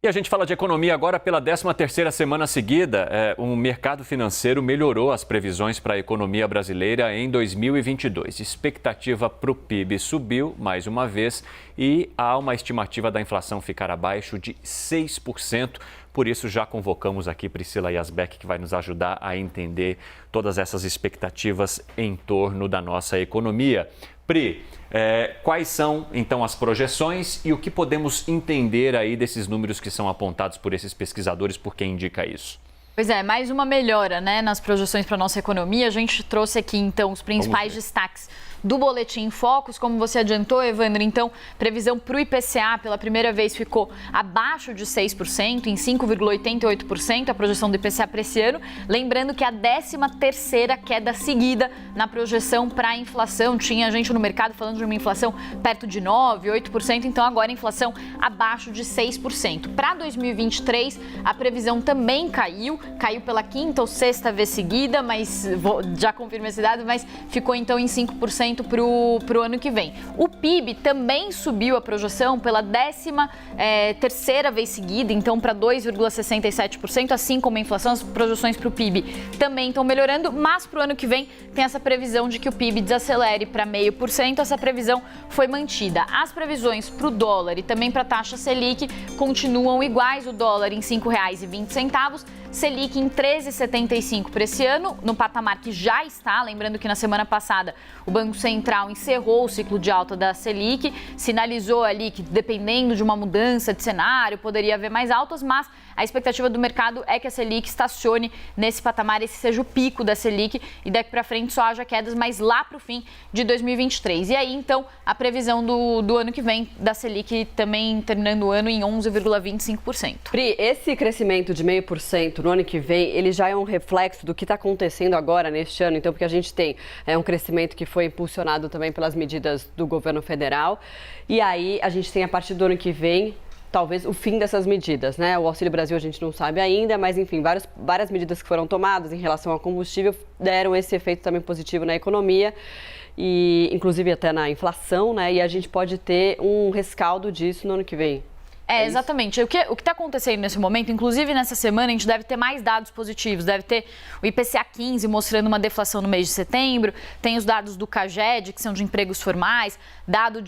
E a gente fala de economia agora pela 13ª semana seguida. O mercado financeiro melhorou as previsões para a economia brasileira em 2022. Expectativa para o PIB subiu mais uma vez e há uma estimativa da inflação ficar abaixo de 6%. Por isso, já convocamos aqui Priscila Yazbek, que vai nos ajudar a entender todas essas expectativas em torno da nossa economia. Pri, quais são, então, as projeções e o que podemos entender aí desses números que são apontados por esses pesquisadores, por quem indica isso? Pois é, mais uma melhora, né, nas projeções para a nossa economia. A gente trouxe aqui, então, os principais destaques do Boletim Focus. Como você adiantou, Evandro, então, previsão para o IPCA pela primeira vez ficou abaixo de 6%, em 5,88% a projeção do IPCA para esse ano. Lembrando que a 13ª queda seguida na projeção para a inflação. Tinha gente no mercado falando de uma inflação perto de 9%, 8%, então agora a inflação abaixo de 6%. Para 2023, a previsão também caiu pela 5ª ou 6ª vez seguida, mas já confirmo esse dado, mas ficou então em 5% para o ano que vem. O PIB também subiu a projeção pela 13ª vez seguida, então para 2,67%, assim como a inflação, as projeções para o PIB também estão melhorando, mas para o ano que vem tem essa previsão de que o PIB desacelere para 0,5%, essa previsão foi mantida. As previsões para o dólar e também para a taxa Selic continuam iguais, o dólar em R$ 5,20, Selic em 13,75 para esse ano, no patamar que já está. Lembrando que na semana passada o Banco Central encerrou o ciclo de alta da Selic, sinalizou ali que dependendo de uma mudança de cenário poderia haver mais altas, mas a expectativa do mercado é que a Selic estacione nesse patamar, esse seja o pico da Selic e daqui para frente só haja quedas, mas lá para o fim de 2023. E aí então a previsão do ano que vem da Selic também terminando o ano em 11,25%. Pri, esse crescimento de 0,5% no ano que vem, ele já é um reflexo do que está acontecendo agora neste ano, então, porque a gente tem um crescimento que foi impulsionado também pelas medidas do governo federal, e aí a gente tem a partir do ano que vem talvez o fim dessas medidas, né? O Auxílio Brasil a gente não sabe ainda, mas enfim, várias medidas que foram tomadas em relação ao combustível deram esse efeito também positivo na economia e inclusive até na inflação, né? E a gente pode ter um rescaldo disso no ano que vem. Exatamente. O que está acontecendo nesse momento, inclusive nessa semana, a gente deve ter mais dados positivos. Deve ter o IPCA 15 mostrando uma deflação no mês de setembro, tem os dados do CAGED, que são de empregos formais, dado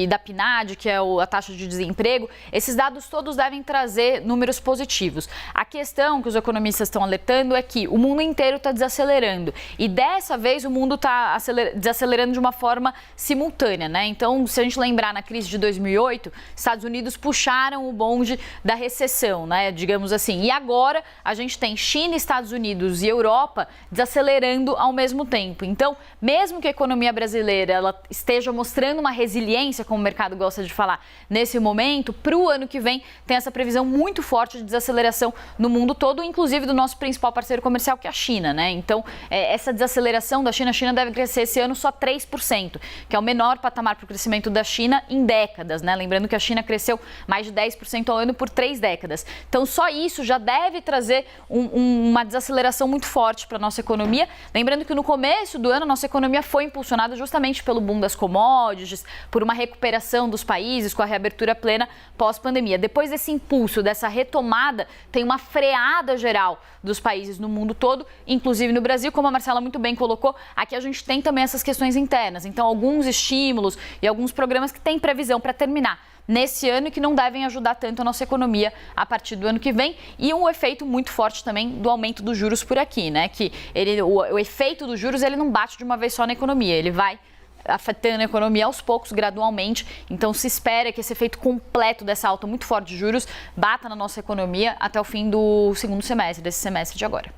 da PNAD, que é a taxa de desemprego. Esses dados todos devem trazer números positivos. A questão que os economistas estão alertando é que o mundo inteiro está desacelerando e dessa vez o mundo está desacelerando de uma forma simultânea, né? Então, se a gente lembrar na crise de 2008, Estados Unidos puxaram o bonde da recessão, né, digamos assim. E agora a gente tem China, Estados Unidos e Europa desacelerando ao mesmo tempo. Então, mesmo que a economia brasileira ela esteja mostrando uma resiliência, como o mercado gosta de falar, nesse momento, para o ano que vem tem essa previsão muito forte de desaceleração no mundo todo, inclusive do nosso principal parceiro comercial, que é a China, né? Então, essa desaceleração da China, a China deve crescer esse ano só 3%, que é o menor patamar para o crescimento da China em décadas, né? Lembrando que a China cresceu mais de 10% ao ano por 3 décadas. Então, só isso já deve trazer uma desaceleração muito forte para a nossa economia. Lembrando que no começo do ano, a nossa economia foi impulsionada justamente pelo boom das commodities, por uma recuperação dos países com a reabertura plena pós-pandemia. Depois desse impulso, dessa retomada, tem uma freada geral dos países no mundo todo, inclusive no Brasil, como a Marcela muito bem colocou, aqui a gente tem também essas questões internas. Então, alguns estímulos e alguns programas que têm previsão para terminar nesse ano e que não devem ajudar tanto a nossa economia a partir do ano que vem, e um efeito muito forte também do aumento dos juros por aqui, né? Que o efeito dos juros ele não bate de uma vez só na economia, ele vai afetando a economia aos poucos, gradualmente. Então se espera que esse efeito completo dessa alta muito forte de juros bata na nossa economia até o fim do segundo semestre, desse semestre de agora.